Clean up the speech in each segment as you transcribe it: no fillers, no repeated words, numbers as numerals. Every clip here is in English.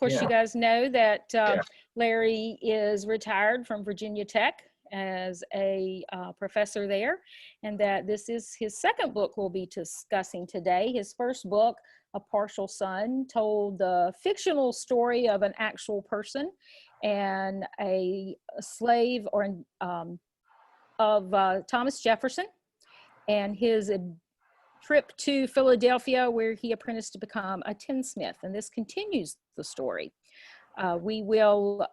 course, Yeah. you guys know that Yeah. Larry is retired from Virginia Tech as a professor there, and that this is his second book we'll be discussing today. His first book, A Partial Sun, told the fictional story of an actual person and a slave of Thomas Jefferson and his trip to Philadelphia where he apprenticed to become a tinsmith. And this continues the story. We will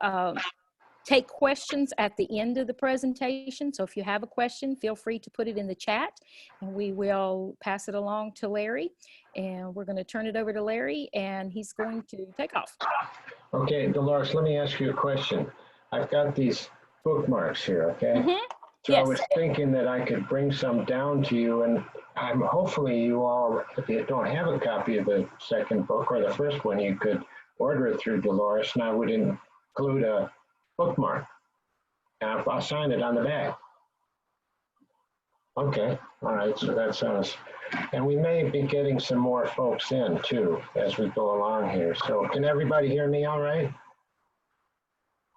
take questions at the end of the presentation. So if you have a question, feel free to put it in the chat and we will pass it along to Larry. And we're going to turn it over to Larry and he's going to take off. Okay, Dolores, let me ask you a question. I've got these bookmarks here, okay? Mm-hmm. So Yes. I was thinking that I could bring some down to you, and hopefully you all, if you don't have a copy of the second book or the first one, you could order it through Dolores, and I would include a bookmark. And I'll sign it on the back. Okay, all right, so that sounds, and we may be getting some more folks in too as we go along here. So can everybody hear me all right?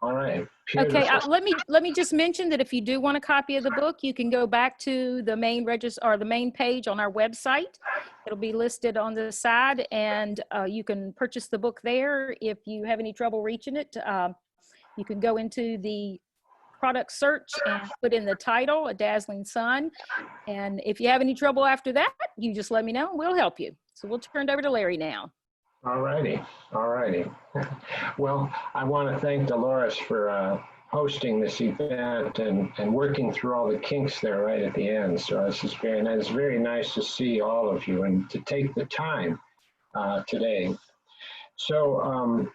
All right. Okay, let me just mention that if you do want a copy of the book, you can go back to the main register or the main page on our website. It'll be listed on the side, and you can purchase the book there. If you have any trouble reaching it, you can go into the product search and put in the title, A Dazzling Sun. And if you have any trouble after that, you just let me know and we'll help you. So we'll turn it over to Larry now. All righty. All righty. Well, I want to thank Dolores for hosting this event and working through all the kinks there right at the end. So this is very nice. It's very nice to see all of you and to take the time today. So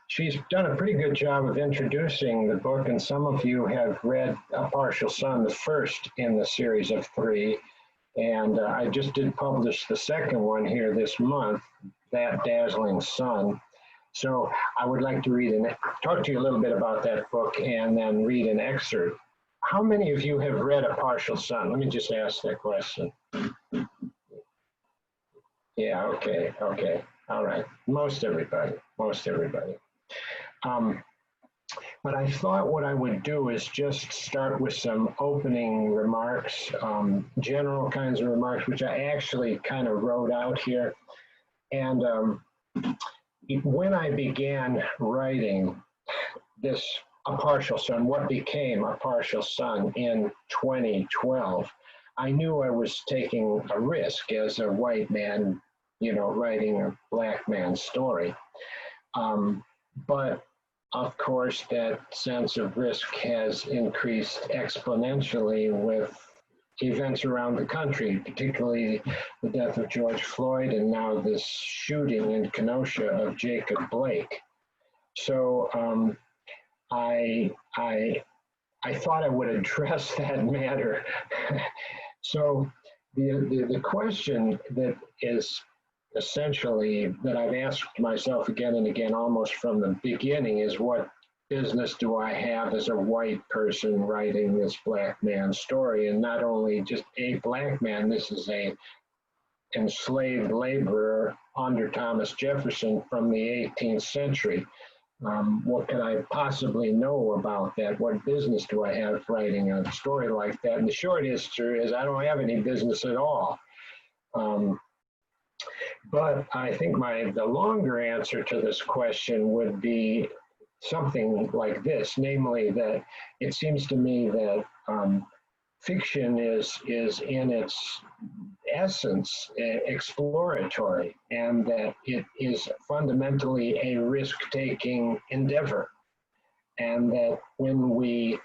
she's done a pretty good job of introducing the book, and some of you have read A Partial Sun, the first in the series of 3. And I just did publish the second one here this month, That Dazzling Sun. So I would like to talk to you a little bit about that book and then read an excerpt. How many of you have read A Partial Sun? Let me just ask that question. Yeah, okay, all right. Most everybody. But I thought what I would do is just start with some opening remarks, general kinds of remarks, which I actually kind of wrote out here. And when I began writing this A Partial Sun, what became A Partial Sun in 2012, I knew I was taking a risk as a white man, you know, writing a black man's story. But of course, that sense of risk has increased exponentially with events around the country, particularly the death of George Floyd and now this shooting in Kenosha of Jacob Blake. So I thought I would address that matter. So the question that is essentially that I've asked myself again and again almost from the beginning is, what business do I have as a white person writing this black man's story? And not only just a black man, this is a enslaved laborer under Thomas Jefferson from the 18th century. What could I possibly know about that? What business do I have writing a story like that? And the short answer is I don't have any business at all. But I think the longer answer to this question would be something like this, namely that it seems to me that fiction is in its essence exploratory, and that it is fundamentally a risk-taking endeavor. And that when we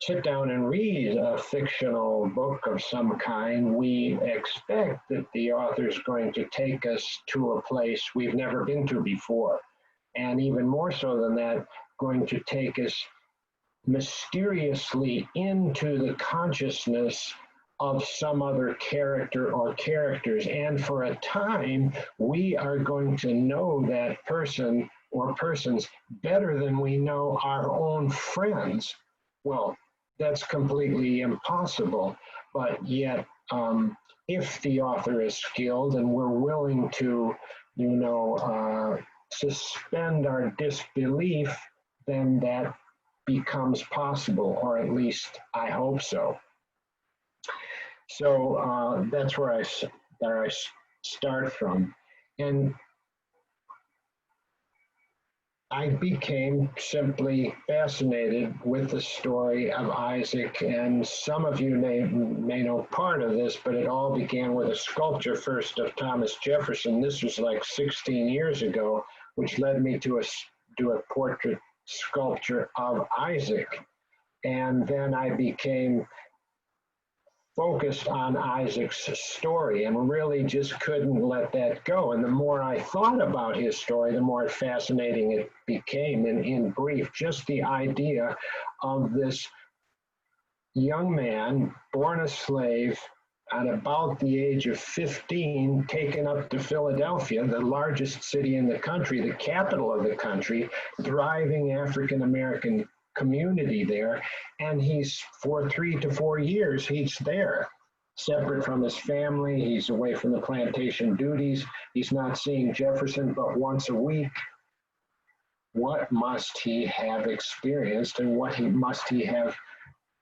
sit down and read a fictional book of some kind, we expect that the author is going to take us to a place we've never been to before. And even more so than that, going to take us mysteriously into the consciousness of some other character or characters. And for a time, we are going to know that person or persons better than we know our own friends. Well, that's completely impossible, but yet if the author is skilled and we're willing to, suspend our disbelief, then that becomes possible, or at least I hope so. So that's where I start from. And I became simply fascinated with the story of Isaac, and some of you may know part of this, but it all began with a sculpture first of Thomas Jefferson. This was like 16 years ago, which led me to do a portrait sculpture of Isaac. And then I became focused on Isaac's story and really just couldn't let that go. And the more I thought about his story, the more fascinating it became. And in brief, just the idea of this young man, born a slave, at about the age of 15, taken up to Philadelphia, the largest city in the country, the capital of the country, thriving African-American community there, and he's, for 3 to 4 years, he's there, separate from his family. He's away from the plantation duties. He's not seeing Jefferson but once a week. What must he have experienced, and what must he have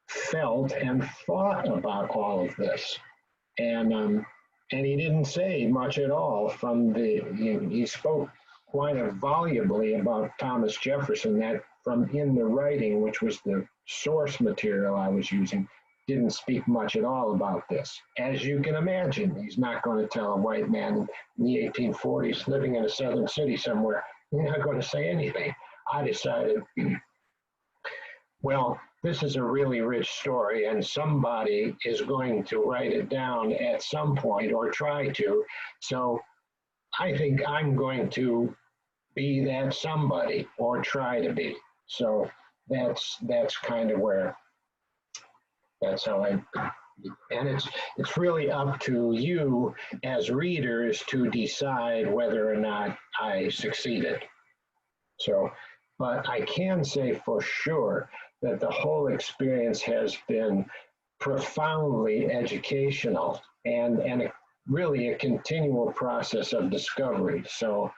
felt and thought about all of this? And he didn't say much at all. He spoke quite volubly about Thomas Jefferson, that from in the writing, which was the source material I was using, didn't speak much at all about this. As you can imagine, he's not going to tell a white man in the 1840s living in a southern city somewhere, he's not going to say anything. I decided, well, this is a really rich story, and somebody is going to write it down at some point, or try to. So I think I'm going to be that somebody, or try to be. So that's kind of where, that's how and it's really up to you as readers to decide whether or not I succeeded. So, but I can say for sure that the whole experience has been profoundly educational and really a continual process of discovery. So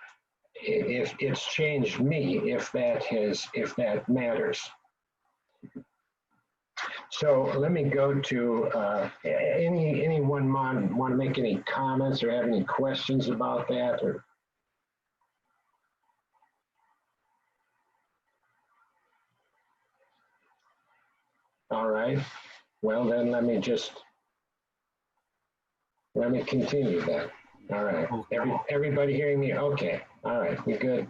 if it's changed me, if that matters. So let me go to anyone want to make any comments or have any questions about that? Or all right. Well, then let me continue then. All right. Everybody hearing me? Okay. All right. We good.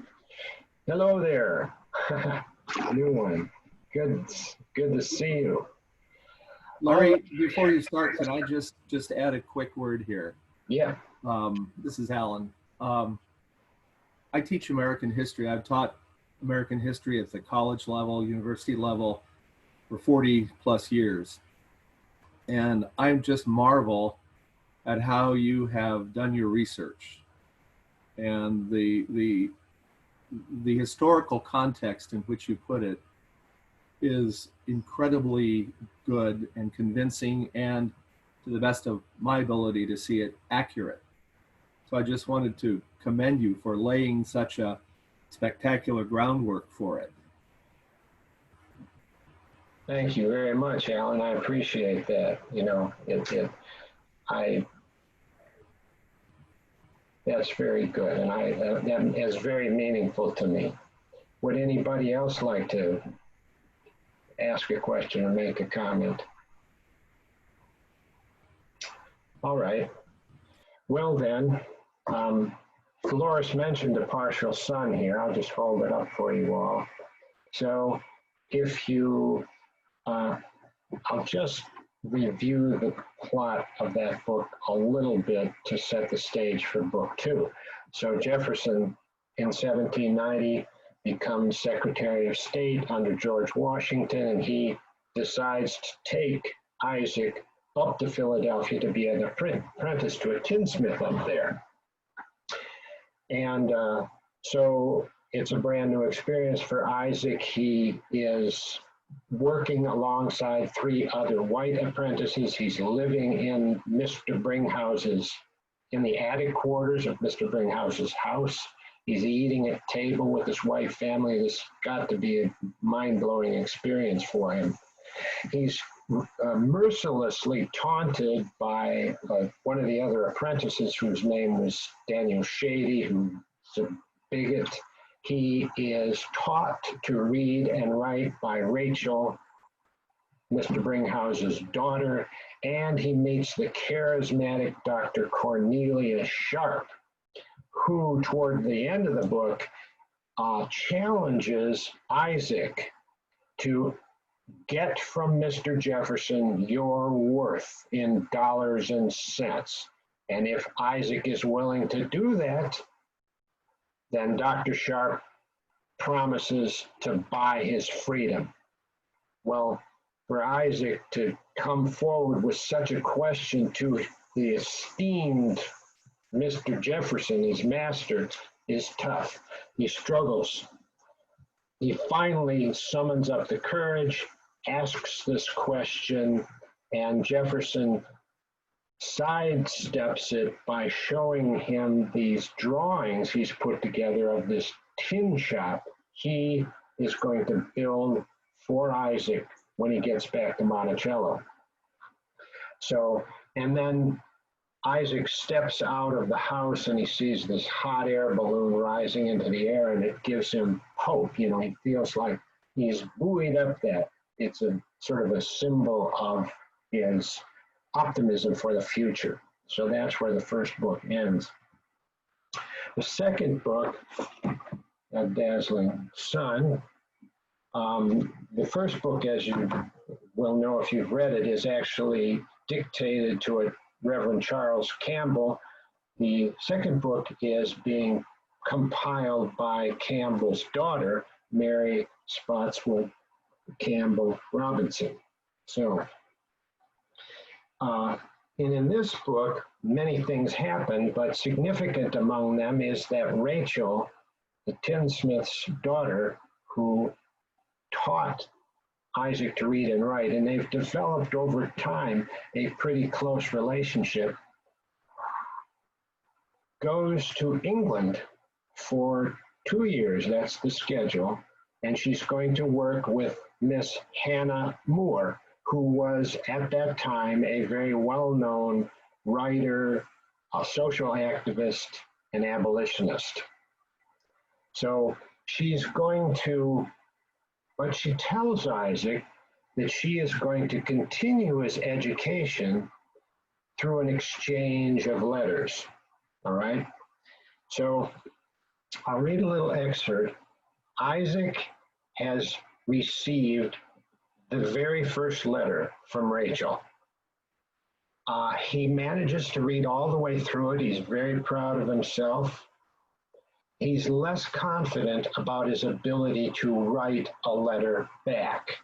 Hello there. New one. Good to see you. Larry, before you start, can I just add a quick word here? Yeah. This is Alan. I teach American history. I've taught American history at the college level, university level for 40 plus years. And I just marvel at how you have done your research and the historical context in which you put it is incredibly good and convincing, and to the best of my ability to see it, accurate. So I just wanted to commend you for laying such a spectacular groundwork for it. Thank you very much, Alan. I appreciate that. You know, that's very good, and that is very meaningful to me. Would anybody else like to ask a question or make a comment? All right. Well then, Dolores mentioned the partial sun here. I'll just hold it up for you all. So if you, I'll just review the plot of that book a little bit to set the stage for book 2. So Jefferson in 1790 becomes Secretary of State under George Washington, and he decides to take Isaac up to Philadelphia to be an apprentice to a tinsmith up there. And so it's a brand new experience for Isaac. He is working alongside 3 other white apprentices. He's living in Mr. Bringhouse's, in the attic quarters of Mr. Bringhouse's house. He's eating at table with his wife, family. This has got to be a mind-blowing experience for him. He's mercilessly taunted by one of the other apprentices, whose name was Daniel Shady, who's a bigot. He is taught to read and write by Rachel, Mr. Bringhouse's daughter, and he meets the charismatic Dr. Cornelius Sharp, who toward the end of the book challenges Isaac to get from Mr. Jefferson your worth in dollars and cents. And if Isaac is willing to do that, then Dr. Sharp promises to buy his freedom. Well, for Isaac to come forward with such a question to the esteemed Mr. Jefferson, his master, is tough. He struggles. He finally summons up the courage, asks this question, and Jefferson sidesteps it by showing him these drawings he's put together of this tin shop he is going to build for Isaac when he gets back to Monticello. So, and then Isaac steps out of the house and he sees this hot air balloon rising into the air, and it gives him hope. You know, he feels like he's buoyed up that. It's a sort of a symbol of his optimism for the future. So that's where the first book ends. The second book, That Dazzling Sun, the first book, as you will know if you've read it, is actually dictated to a Reverend Charles Campbell. The second book is being compiled by Campbell's daughter, Mary Spotswood Campbell Robinson. So, and in this book, many things happen, but significant among them is that Rachel, the tinsmith's daughter, who taught Isaac to read and write, and they've developed over time a pretty close relationship, goes to England for 2 years. That's the schedule. And she's going to work with Miss Hannah Moore, who was at that time a very well-known writer, a social activist, and abolitionist. So she's going to, but she tells Isaac that she is going to continue his education through an exchange of letters. All right? So I'll read a little excerpt. Isaac has received the very first letter from Rachel. He manages to read all the way through it. He's very proud of himself. He's less confident about his ability to write a letter back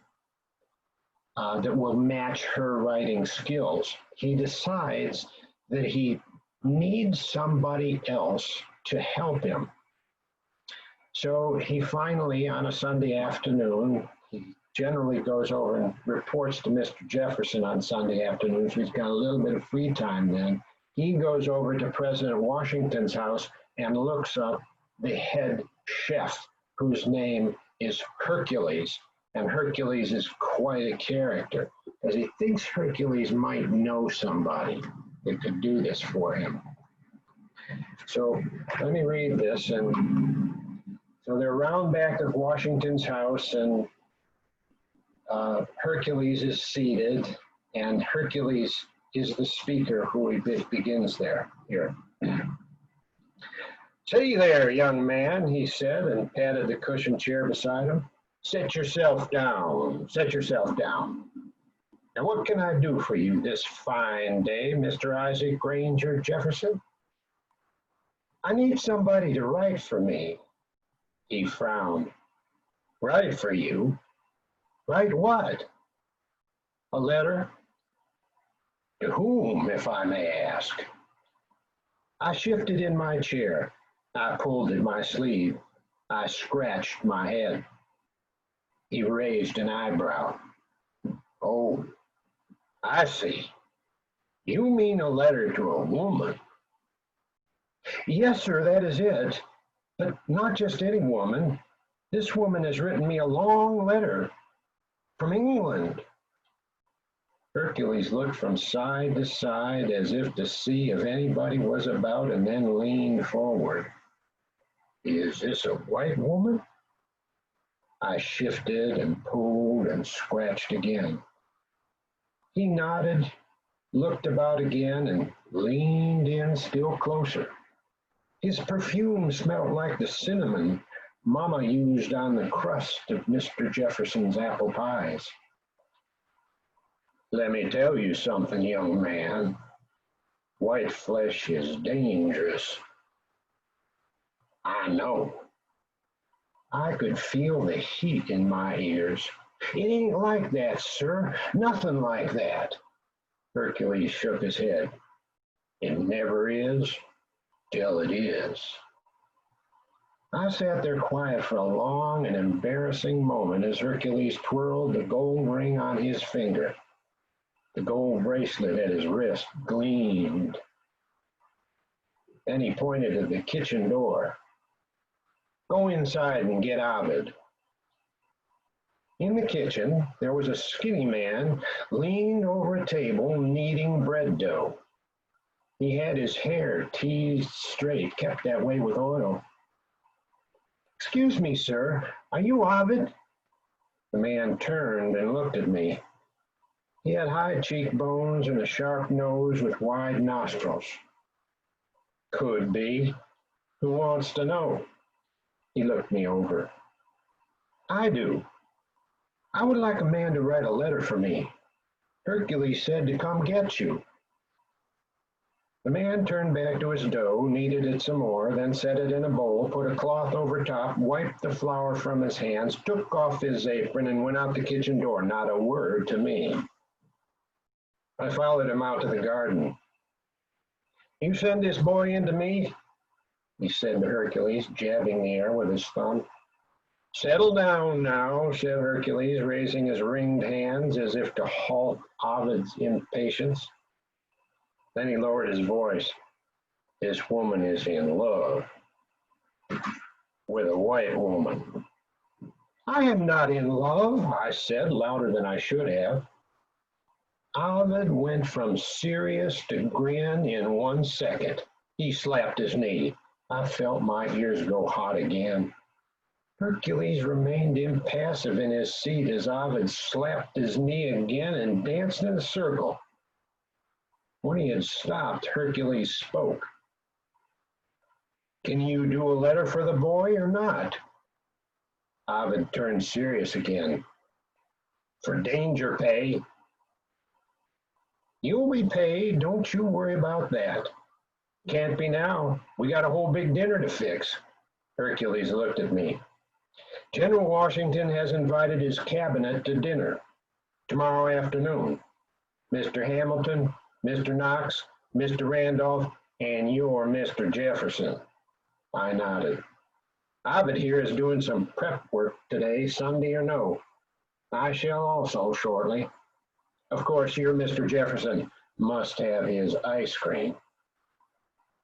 that will match her writing skills. He decides that he needs somebody else to help him. So he finally, on a Sunday afternoon, he generally goes over and reports to Mr. Jefferson on Sunday afternoons. He's got a little bit of free time then. He goes over to President Washington's house and looks up the head chef, whose name is Hercules. And Hercules is quite a character, because he thinks Hercules might know somebody that could do this for him. So let me read this. And so they're round back of Washington's house, and Hercules is seated, and Hercules is the speaker who he begins there. Here. "Say there, young man," he said, and patted the cushioned chair beside him. "Sit yourself down. Sit yourself down. Now, what can I do for you this fine day, Mr. Isaac Granger Jefferson?" "I need somebody to write for me." He frowned. "Write for you? Write what?" "A letter." "To whom, if I may ask?" I shifted in my chair. I pulled at my sleeve. I scratched my head. He raised an eyebrow. "Oh, I see. You mean a letter to a woman?" "Yes, sir, that is it. But not just any woman. This woman has written me a long letter from England. Hercules looked from side to side as if to see if anybody was about and then leaned forward. Is this a white woman? I shifted and pulled and scratched again. He nodded, looked about again, and leaned in still closer. His perfume smelled like the cinnamon Mama used on the crust of Mr. Jefferson's apple pies. Let me tell you something, young man. White flesh is dangerous. I know. I could feel the heat in my ears. It ain't like that, sir. Nothing like that. Hercules shook his head. It never is till it is. I sat there quiet for a long and embarrassing moment as Hercules twirled the gold ring on his finger. The gold bracelet at his wrist gleamed. Then he pointed to the kitchen door. Go inside and get Ovid. In the kitchen, there was a skinny man leaned over a table kneading bread dough. He had his hair teased straight, kept that way with oil. Excuse me, sir, are you Ovid? The man turned and looked at me. He had high cheekbones and a sharp nose with wide nostrils. Could be. Who wants to know? He looked me over. I do. I would like a man to write a letter for me. Hercules said to come get you. The man turned back to his dough, kneaded it some more, then set it in a bowl, put a cloth over top, wiped the flour from his hands, took off his apron, and went out the kitchen door, not a word to me. I followed him out to the garden. You send this boy in to me? He said to Hercules, jabbing the air with his thumb. Settle down now, said Hercules, raising his ringed hands as if to halt Ovid's impatience. Then he lowered his voice. This woman is in love with a white woman. I am not in love, I said, louder than I should have. Ovid went from serious to grin in 1 second. He slapped his knee. I felt my ears go hot again. Hercules remained impassive in his seat as Ovid slapped his knee again and danced in a circle. When he had stopped, Hercules spoke. Can you do a letter for the boy or not? Ovid turned serious again. For danger pay. You'll be paid, don't you worry about that. Can't be now. We got a whole big dinner to fix. Hercules looked at me. General Washington has invited his cabinet to dinner tomorrow afternoon. Mr. Hamilton, Mr. Knox, Mr. Randolph, and you're Mr. Jefferson. I nodded. Ovid here is doing some prep work today, Sunday or no. I shall also shortly. Of course, your Mr. Jefferson must have his ice cream.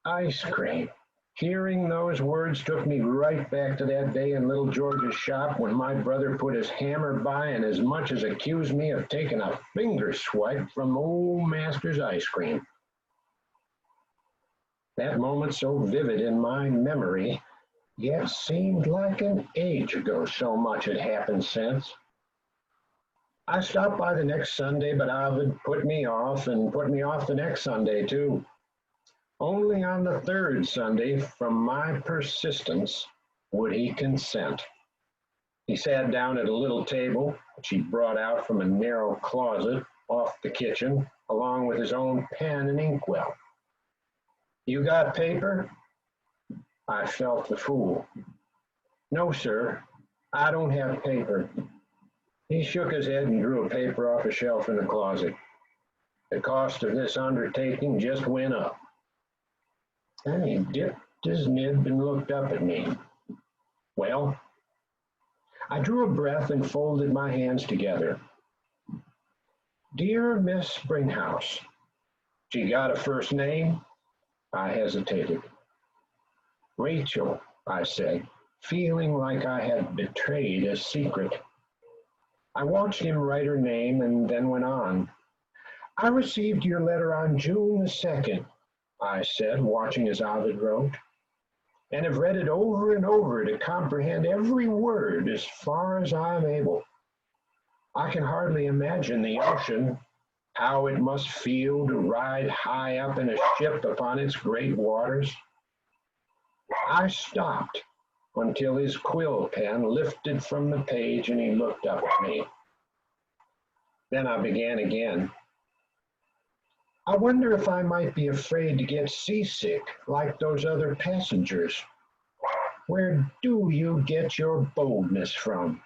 Ice cream. Hearing those words took me right back to that day in little George's shop when my brother put his hammer by and as much as accused me of taking a finger swipe from old master's ice cream. That moment so vivid in my memory, yet seemed like an age ago, so much had happened since. I stopped by the next Sunday, but Ovid put me off and put me off the next Sunday too. Only on the third Sunday, from my persistence, would he consent. He sat down at a little table, which he brought out from a narrow closet off the kitchen, along with his own pen and inkwell. You got paper? I felt the fool. No, sir, I don't have paper. He shook his head and drew a paper off a shelf in the closet. The cost of this undertaking just went up. Then he dipped his nib and looked up at me. Well, I drew a breath and folded my hands together. Dear Miss Springhouse, she got a first name? I hesitated. Rachel, I said, feeling like I had betrayed a secret. I watched him write her name and then went on. I received your letter on June the 2nd, I said, watching as Ovid wrote, and have read it over and over to comprehend every word as far as I am able. I can hardly imagine the ocean, how it must feel to ride high up in a ship upon its great waters. I stopped until his quill pen lifted from the page and he looked up at me. Then I began again. I wonder if I might be afraid to get seasick like those other passengers. Where do you get your boldness from?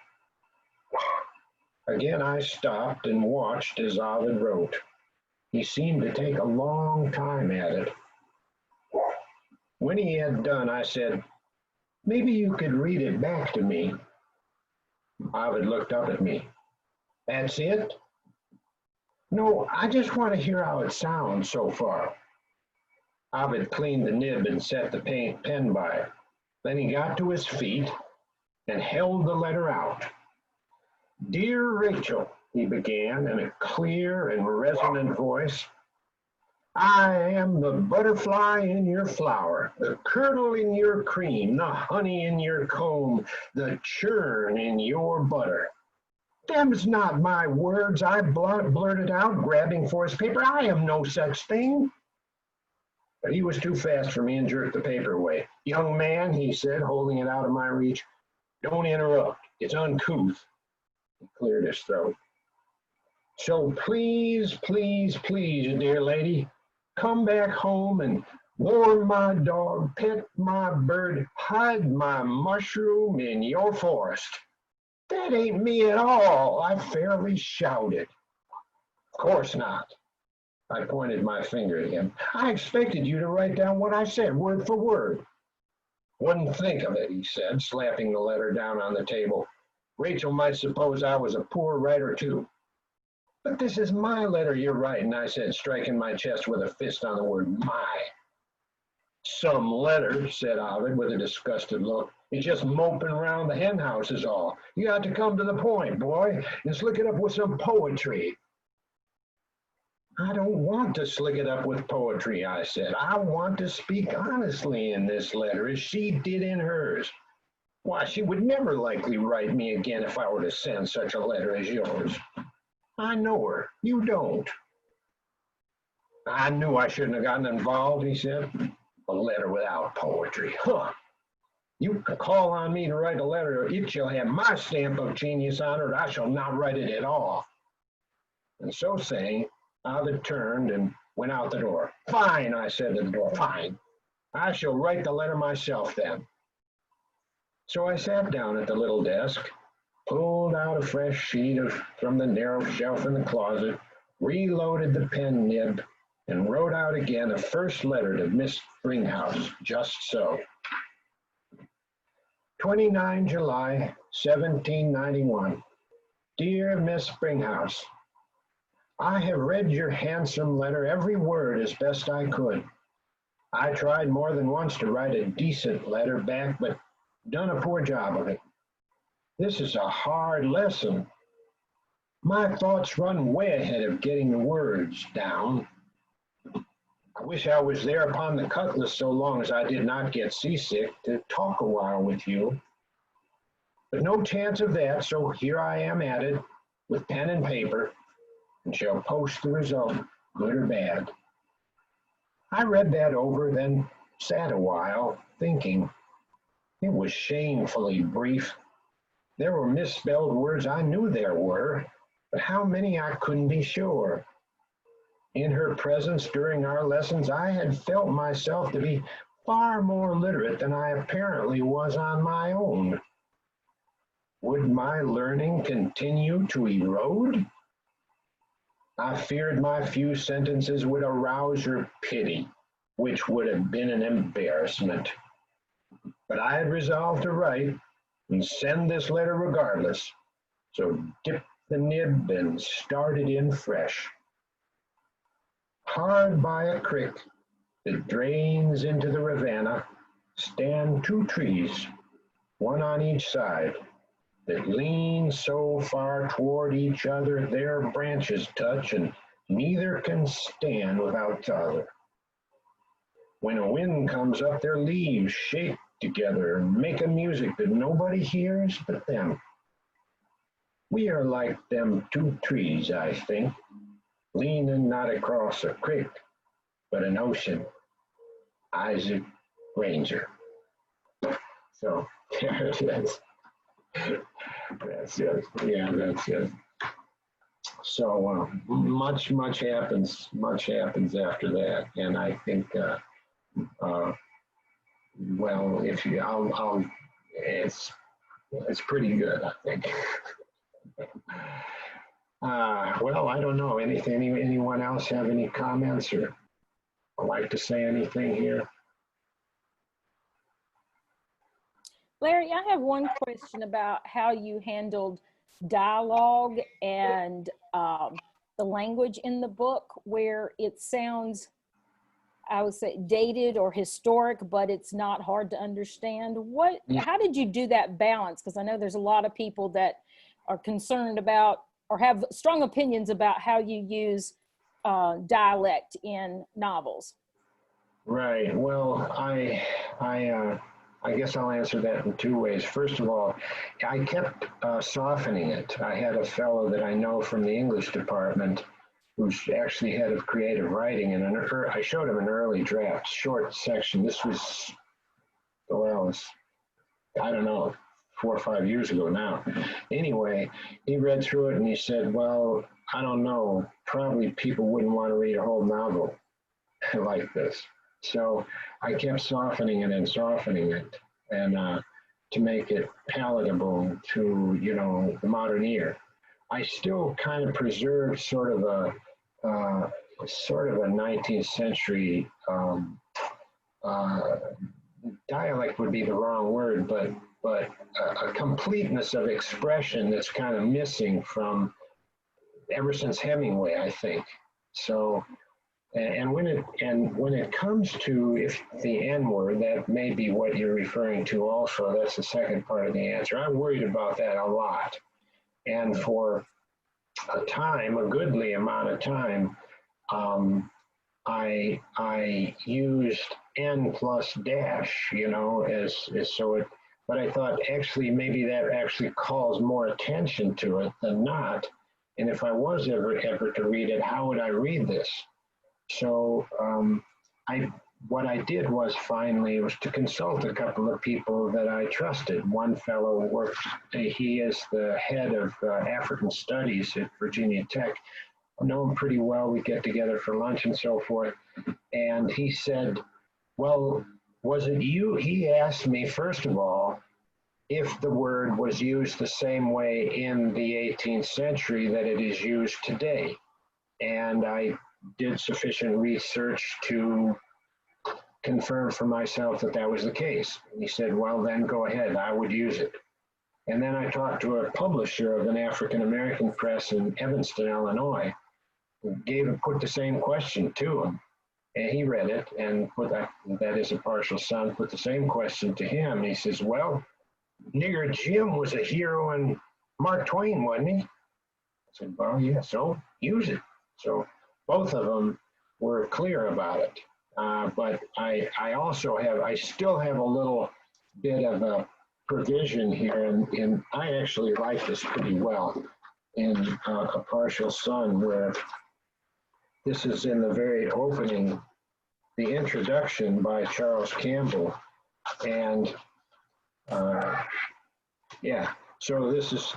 Again I stopped and watched as Ovid wrote. He seemed to take a long time at it. When he had done, I said, maybe you could read it back to me. Ovid looked up at me. That's it? No, I just want to hear how it sounds so far. Ovid cleaned the nib and set the pen by. Then he got to his feet and held the letter out. Dear Rachel, he began in a clear and resonant voice, I am the butterfly in your flower, the curdle in your cream, the honey in your comb, the churn in your butter. Them's not my words, I blurted out, grabbing for his paper. I am no such thing. But he was too fast for me and jerked the paper away. Young man, he said, holding it out of my reach, don't interrupt. It's uncouth. He cleared his throat. So please, please, please, dear lady, come back home and warm my dog, pet my bird, hide my mushroom in your forest. That ain't me at all, I fairly shouted. Of course not. I pointed my finger at him. I expected you to write down what I said, word for word. Wouldn't think of it, he said, slapping the letter down on the table. Rachel might suppose I was a poor writer too. But this is my letter you're writing, I said, striking my chest with a fist on the word my. Some letter, said Ovid with a disgusted look. It's just moping around the hen house is all. You got to come to the point, boy, and slick it up with some poetry. I don't want to slick it up with poetry, I said. I want to speak honestly in this letter, as she did in hers. Why, she would never likely write me again if I were to send such a letter as yours. I know her. You don't. I knew I shouldn't have gotten involved, he said. A letter without poetry. Huh. You can call on me to write a letter. It shall have my stamp of genius on it, or I shall not write it at all. And so saying, Ovid turned and went out the door. Fine, I said at the door. Fine. I shall write the letter myself then. So I sat down at the little desk, pulled out a fresh sheet from the narrow shelf in the closet, reloaded the pen nib, and wrote out again a first letter to Miss Springhouse, just so. 29 July, 1791. Dear Miss Springhouse, I have read your handsome letter, every word as best I could. I tried more than once to write a decent letter back, but done a poor job of it. This is a hard lesson. My thoughts run way ahead of getting the words down. I wish I was there upon the cutlass so long as I did not get seasick to talk a while with you. But no chance of that, so here I am at it with pen and paper and shall post the result, good or bad. I read that over, then sat a while thinking. It was shamefully brief. There were misspelled words I knew there were, but how many I couldn't be sure. In her presence during our lessons, I had felt myself to be far more literate than I apparently was on my own. Would my learning continue to erode? I feared my few sentences would arouse her pity, which would have been an embarrassment. But I had resolved to write and send this letter regardless, so dipped the nib and started in fresh. Hard by a creek that drains into the Ravenna, stand two trees, one on each side, that lean so far toward each other their branches touch, and neither can stand without the other. When a wind comes up, their leaves shake together and make a music that nobody hears but them. We are like them two trees, I think, leaning not across a creek, but an ocean. Isaac Granger. So there it is. That's it. Yeah, that's it. So much happens. Much happens after that, and I think, well, if you, it's pretty good, I think. Well, I don't know. Anyone else have any comments or like to say anything here? Larry, I have one question about how you handled dialogue and the language in the book, where it sounds, I would say, dated or historic, but it's not hard to understand. How did you do that balance? Because I know there's a lot of people that are concerned about or have strong opinions about how you use dialect in novels. Right. Well, I guess I'll answer that in two ways. First of all, I kept softening it. I had a fellow that I know from the English department who's actually head of creative writing, and I showed him an early draft, short section. This was, well, I don't know, 4 or 5 years ago now. Anyway, he read through it and he said, well, I don't know, probably people wouldn't want to read a whole novel like this. So I kept softening it and softening it, and to make it palatable to, you know, the modern ear. I still kind of preserved sort of a 19th century dialect would be the wrong word, but a completeness of expression that's kind of missing from ever since Hemingway, I think. So. And when it comes to if the N word, that may be what you're referring to also. That's the second part of the answer. I'm worried about that a lot. And for a time, a goodly amount of time, I used N plus dash, you know, as so it, but I thought actually maybe that actually calls more attention to it than not. And if I was ever to read it, how would I read this? So what I did was finally was to consult a couple of people that I trusted. One fellow works, he is the head of African Studies at Virginia Tech. I know him pretty well. We get together for lunch and so forth. And he said, well, was it you? He asked me, first of all, if the word was used the same way in the 18th century that it is used today. And I did sufficient research to confirm for myself that that was the case. And he said, well, then go ahead, I would use it. And then I talked to a publisher of an African-American press in Evanston, Illinois, who put the same question to him. And he read it and put that is a partial son, put the same question to him. He says, well, Nigger Jim was a hero in Mark Twain, wasn't he? I said, well, yeah, so use it. So both of them were clear about it. But I still have a little bit of a provision here, and I actually like this pretty well in A Partial Son, where this is in the very opening, the introduction by Charles Campbell. And yeah, so this is,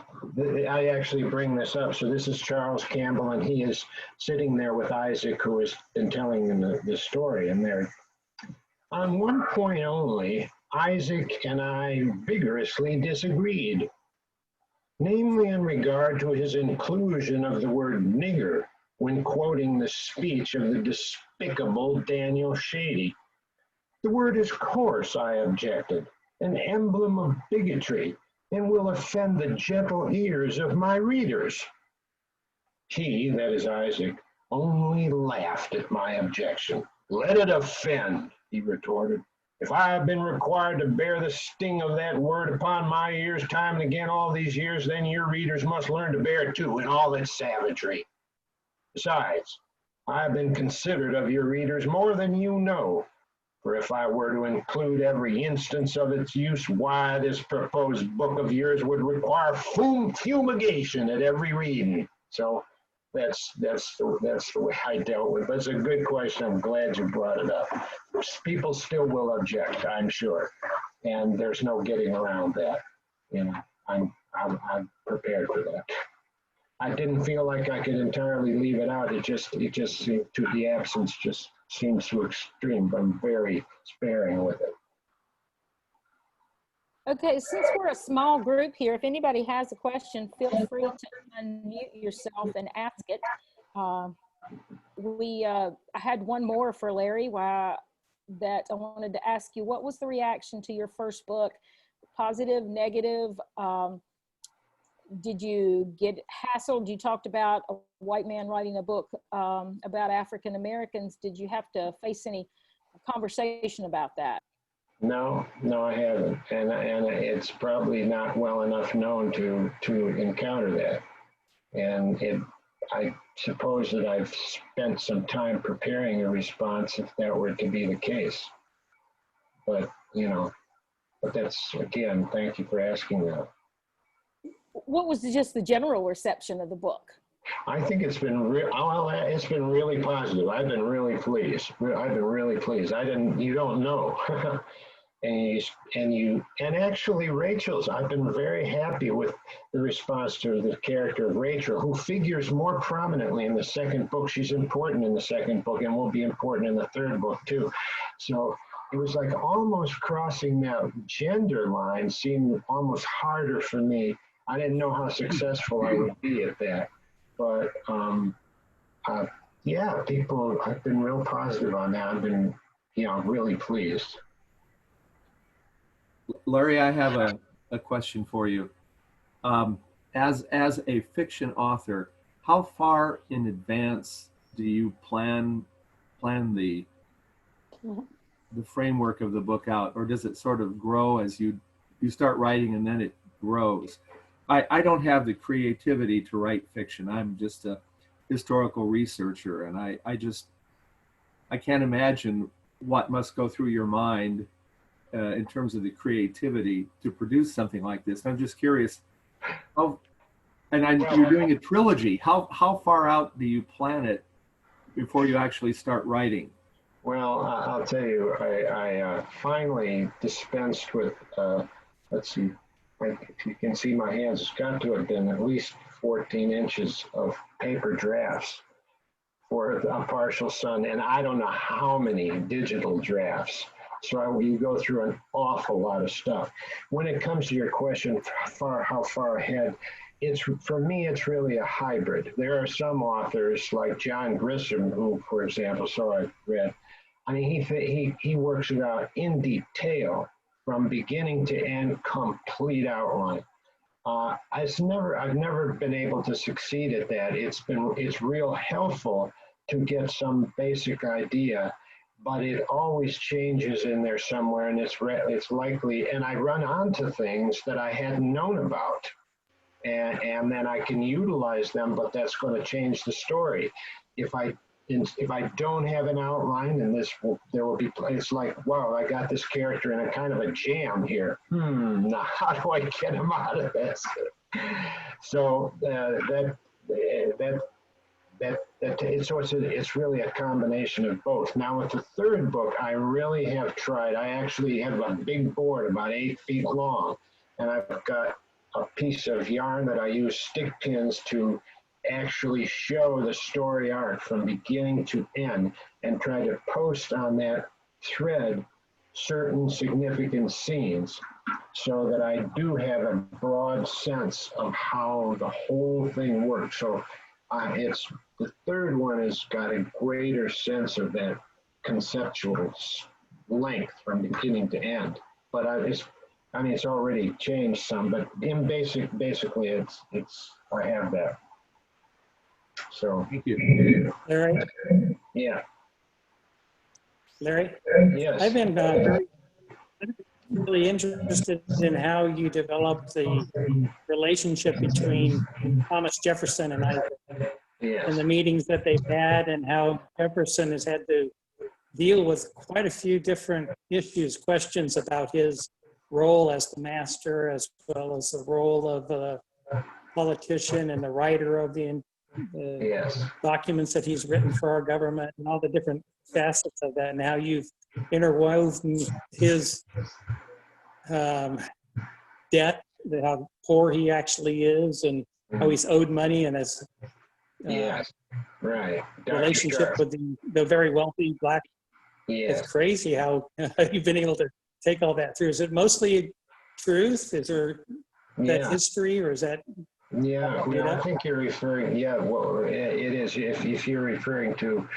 I actually bring this up. So this is Charles Campbell, and he is sitting there with Isaac, who has been telling him the story. And there, on one point only, Isaac and I vigorously disagreed, namely in regard to his inclusion of the word nigger when quoting the speech of the despicable Daniel Shady. The word is coarse, I objected, an emblem of bigotry, and will offend the gentle ears of my readers. He, that is Isaac, only laughed at my objection. Let it offend, he retorted, If I have been required to bear the sting of that word upon my ears time and again all these years, then your readers must learn to bear it too in all its savagery. Besides, I have been considerate of your readers more than you know, for if I were to include every instance of its use, why, this proposed book of yours would require fumigation at every reading. So that's the way I dealt with it. That's a good question. I'm glad you brought it up. People still will object, I'm sure, and there's no getting around that. You know, I'm prepared for that. I didn't feel like I could entirely leave it out. It just seemed to, the absence just seems too extreme, but I'm very sparing with it. Okay, since we're a small group here, if anybody has a question, feel free to unmute yourself and ask it. I had one more for Larry that I wanted to ask you. What was the reaction to your first book? Positive, negative? Did you get hassled? You talked about a white man writing a book about African Americans. Did you have to face any conversation about that? No, I haven't, and it's probably not well enough known to encounter that. And I suppose that I've spent some time preparing a response if that were to be the case. But but that's, again, thank you for asking that. What was just the general reception of the book? I think it's been it's been really positive. I've been really pleased. You don't know. and actually Rachel's, I've been very happy with the response to the character of Rachel, who figures more prominently in the second book. She's important in the second book and will be important in the third book too. So it was like almost crossing that gender line seemed almost harder for me. I didn't know how successful I would be at that, but yeah, people have been real positive on that. I've been really pleased. Larry, I have a question for you. As a fiction author, how far in advance do you plan the framework of the book out, or does it sort of grow as you start writing and then it grows? I don't have the creativity to write fiction. I'm just a historical researcher, and I can't imagine what must go through your mind in terms of the creativity to produce something like this. I'm just curious, you're doing a trilogy. How far out do you plan it before you actually start writing? Well, I'll tell you, I finally dispensed with, let's see, if you can see my hands, it's got to have been at least 14 inches of paper drafts for A Partial Sun, and I don't know how many digital drafts. So you go through an awful lot of stuff. When it comes to your question, how far ahead, for me, it's really a hybrid. There are some authors like John Grisham, who, for example, so I've read, I mean, he works it out in detail from beginning to end, complete outline. I've never been able to succeed at that. It's real helpful to get some basic idea, but it always changes in there somewhere, and it's likely, and I run onto things that I hadn't known about, and then I can utilize them, but that's going to change the story. If I don't have an outline, and there will be, it's like, wow, I got this character in a kind of a jam here. Now how do I get him out of this? So it's really a combination of both. Now with the third book, I really have tried. I actually have a big board about 8 feet long, and I've got a piece of yarn that I use stick pins to actually show the story arc from beginning to end, and try to post on that thread certain significant scenes so that I do have a broad sense of how the whole thing works. So the third one has got a greater sense of that conceptual length from beginning to end. But it's already changed some, but in basically I have that. So Thank you. Larry? Yeah. Larry? Yes. I've been very really interested in how you developed the relationship between Thomas Jefferson and Isaac, and the meetings that they've had, and how Jefferson has had to deal with quite a few different issues, questions about his role as the master, as well as the role of the politician and the writer of the documents that he's written for our government, and all the different facets of that, and how you've interwoven his debt, how poor he actually is, and how he's owed money, and his relationship with the very wealthy black. It's crazy how you've been able to take all that through. Is it mostly truth? Is there that history, or is that? I think you're referring, well, it is. If you're referring to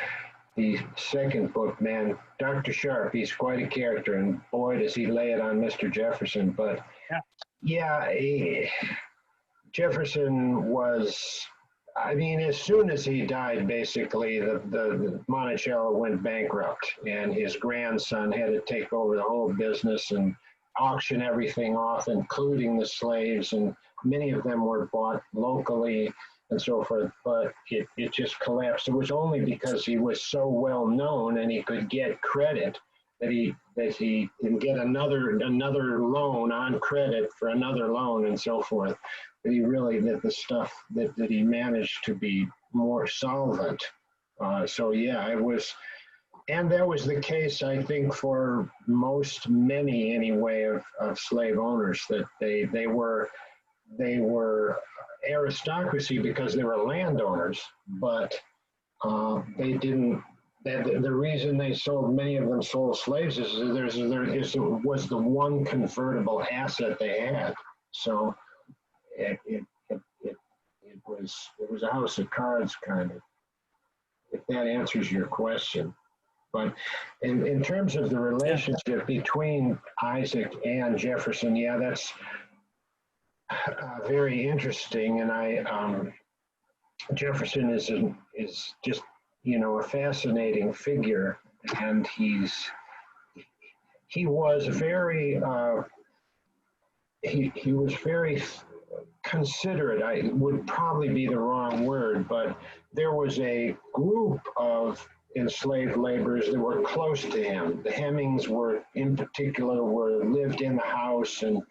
the second book, man, Dr. Sharp, he's quite a character, and boy, does he lay it on Mr. Jefferson. But Jefferson was, I mean, as soon as he died, basically, the Monticello went bankrupt, and his grandson had to take over the whole business and auction everything off, including the slaves, and many of them were bought locally and so forth, but it just collapsed. It was only because he was so well known and he could get credit that he can get another loan on credit for another loan and so forth. That he really did the stuff that he managed to be more solvent. It was, and that was the case, I think, for many anyway of slave owners, that they were aristocracy because they were landowners, but they didn't. The reason many of them sold slaves is was the one convertible asset they had. So it was a house of cards, kind of. If that answers your question. But in terms of the relationship between Isaac and Jefferson, that's very interesting. And Jefferson is just, a fascinating figure, and he was very he was very considerate. I would probably be the wrong word, but there was a group of enslaved laborers that were close to him. The Hemmings in particular, lived in the house and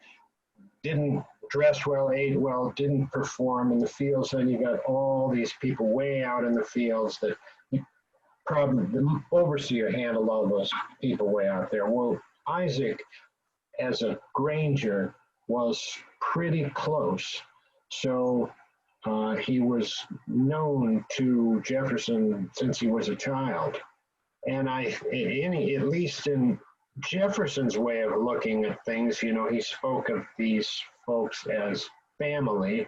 didn't dress well, ate well, didn't perform in the fields. And you got all these people way out in the fields that probably the overseer handled all those people way out there. Well, Isaac, as a Granger, was pretty close. So he was known to Jefferson since he was a child. And at least in Jefferson's way of looking at things, he spoke of these folks as family,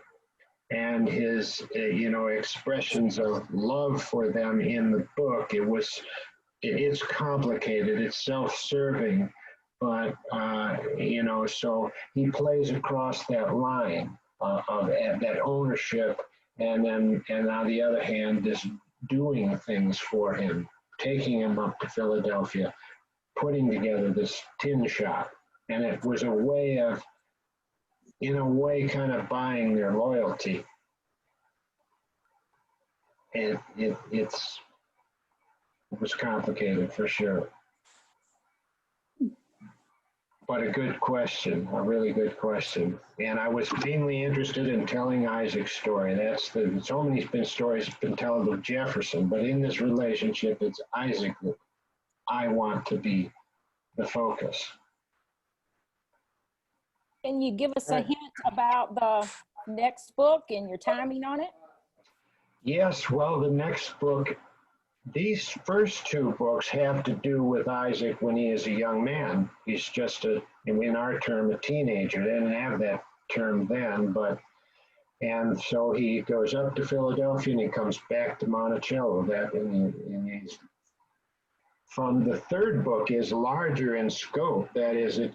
and his, expressions of love for them in the book. It's complicated, it's self-serving, but, so he plays across that line of that ownership, and on the other hand, is doing things for him, taking him up to Philadelphia, putting together this tin shop. And it was a way of, kind of buying their loyalty. And it was complicated for sure. But a good question, a really good question. And I was keenly interested in telling Isaac's story. So many stories been told of Jefferson, but in this relationship, it's Isaac that I want to be the focus. Can you give us a hint about the next book and your timing on it? Yes, well, the next book, these first two books have to do with Isaac when he is a young man. He's just in our term, a teenager. They didn't have that term then, and so he goes up to Philadelphia and he comes back to Monticello. From the third book is larger in scope. That is, it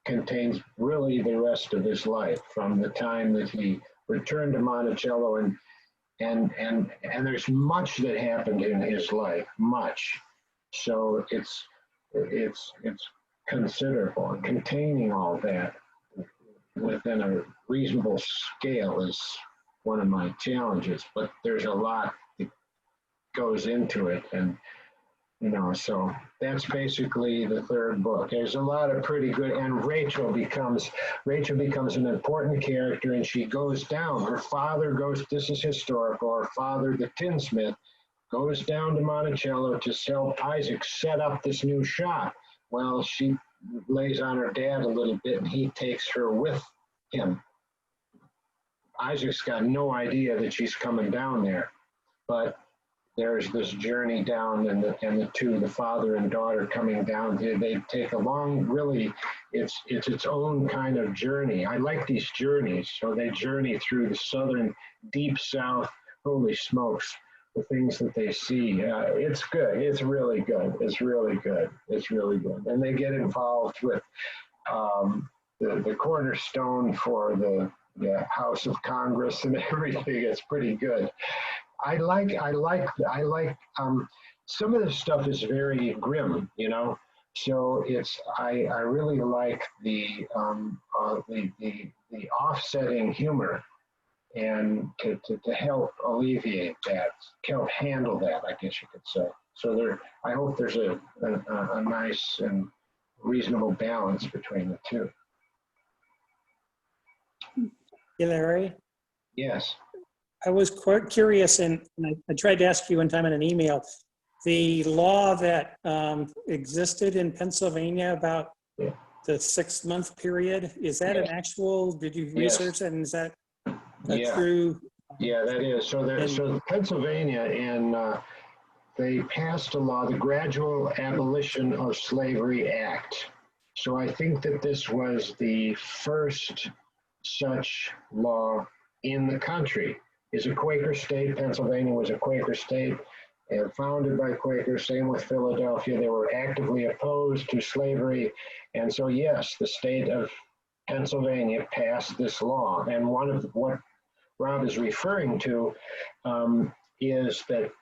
contains really the rest of his life from the time that he returned to Monticello, and there's much that happened in his life, much. So it's considerable. And containing all that within a reasonable scale is one of my challenges, but there's a lot that goes into it. And, so that's basically the third book. There's a lot of pretty good, and Rachel becomes an important character, and she goes down. Her father goes, this is historical, her father, the tinsmith, goes down to Monticello to help Isaac set up this new shop. Well, she lays on her dad a little bit, and he takes her with him. Isaac's got no idea that she's coming down there, but there's this journey down, and the father and daughter coming down. They take a long, really, it's its own kind of journey. I like these journeys. So they journey through the southern, deep south. Holy smokes, the things that they see. It's good. It's really good. It's really good. It's really good. And they get involved with the cornerstone for the House of Congress and everything. It's pretty good. I like some of the stuff is very grim, so I really like the offsetting humor, and to help alleviate that, help handle that, I guess you could say. So I hope there's a nice and reasonable balance between the two. Hey, Larry? Yes. I was quite curious, and I tried to ask you one time in an email, the law that existed in Pennsylvania about the 6-month period, is that an actual, did you research that, and is that true? Yeah, that is. So Pennsylvania, and they passed a law, the Gradual Abolition of Slavery Act. So I think that this was the first such law in the country. Is a Quaker state. Pennsylvania was a Quaker state and founded by Quakers. Same with Philadelphia. They were actively opposed to slavery. And so, yes, the state of Pennsylvania passed this law. And one of what Rob is referring to is that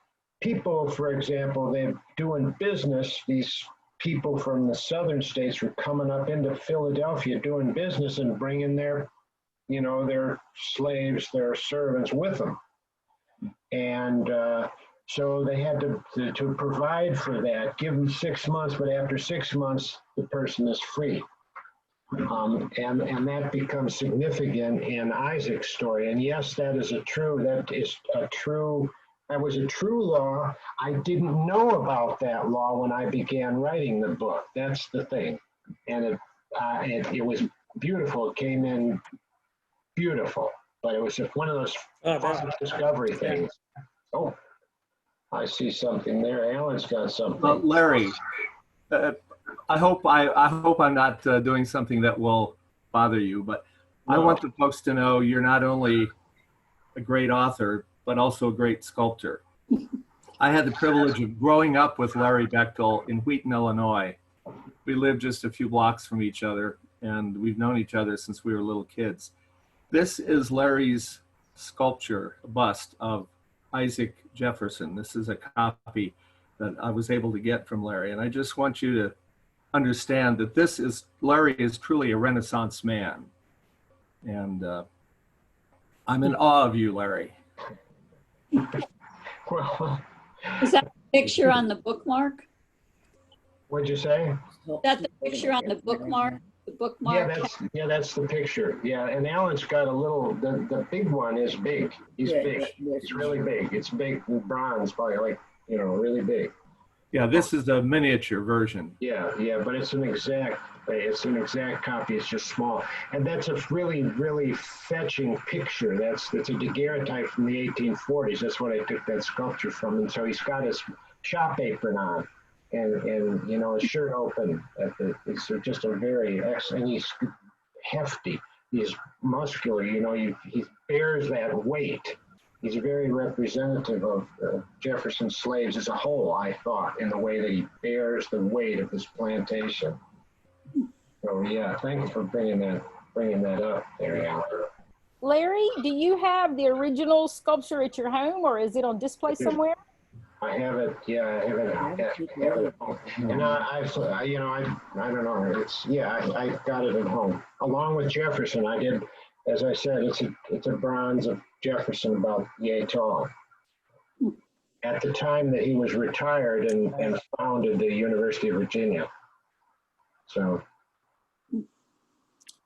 people, for example, they're doing business. These people from the southern states were coming up into Philadelphia doing business and bringing their slaves, their servants with them. And so they had to provide for that, give them 6 months, but after 6 months, the person is free. And that becomes significant in Isaac's story. And yes, that was a true law. I didn't know about that law when I began writing the book. That's the thing. And it was beautiful. It came in beautiful, but it was just one of those discovery things. Oh, I see something there. Alan's got something. Larry, I hope I'm not doing something that will bother you, but no. I want the folks to know you're not only a great author, but also a great sculptor. I had the privilege of growing up with Larry Bechtel in Wheaton, Illinois. We lived just a few blocks from each other, and we've known each other since we were little kids. This is Larry's sculpture, a bust of Isaac Jefferson. This is a copy that I was able to get from Larry. And I just want you to understand that Larry is truly a Renaissance man. And I'm in awe of you, Larry. Well, is that the picture on the bookmark? What'd you say? Is that the picture on the bookmark? The bookmark? That's the picture. Yeah, and Alan's got a little, the big one is big. He's big. It's really big. It's big, bronze, probably really big. Yeah, this is a miniature version. Yeah, but it's an exact copy. It's just small. And that's a really, really fetching picture. It's a daguerreotype from the 1840s. That's what I took that sculpture from. And so he's got his shop apron on. And his shirt open. It's just a very excellent. And he's hefty. He's muscular. He bears that weight. He's very representative of Jefferson's slaves as a whole, I thought, in the way that he bears the weight of this plantation. So yeah, thank you for bringing that up there, Alan. Larry, do you have the original sculpture at your home, or is it on display somewhere? I have it, yeah, I have it, I have it at home. And you know, I don't know, it's, yeah, I got it at home. Along with Jefferson, I did, as I said, it's a bronze of Jefferson about yay tall. At the time that he was retired and founded the University of Virginia. So.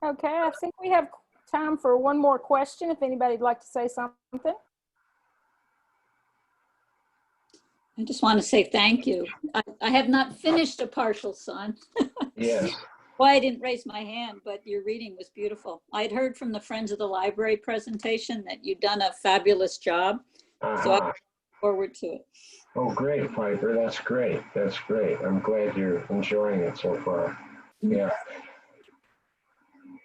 Okay, I think we have time for one more question, if anybody'd like to say something. I just want to say thank you. I have not finished A Partial Sun. Yes. Why I didn't raise my hand, but your reading was beautiful. I'd heard from the Friends of the Library presentation that you've done a fabulous job. So I look forward to it. Oh, great, Piper. That's great. That's great. I'm glad you're enjoying it so far. Yeah.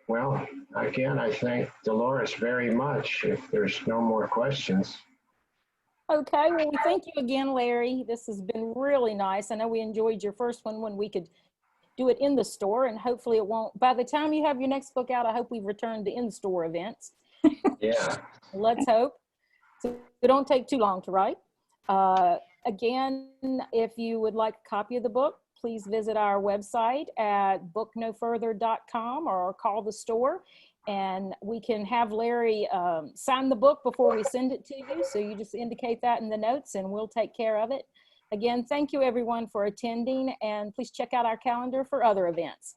Well, again, I thank Dolores very much. If there's no more questions. Okay, well, we thank you again, Larry. This has been really nice. I know we enjoyed your first one when we could do it in the store, and hopefully it won't. By the time you have your next book out, I hope we've returned to in-store events. Yeah. Let's hope. So it don't take too long to write. Again, if you would like a copy of the book, please visit our website at booknofurther.com or call the store, and we can have Larry sign the book before we send it to you. So you just indicate that in the notes and we'll take care of it. Again, thank you everyone for attending, and please check out our calendar for other events.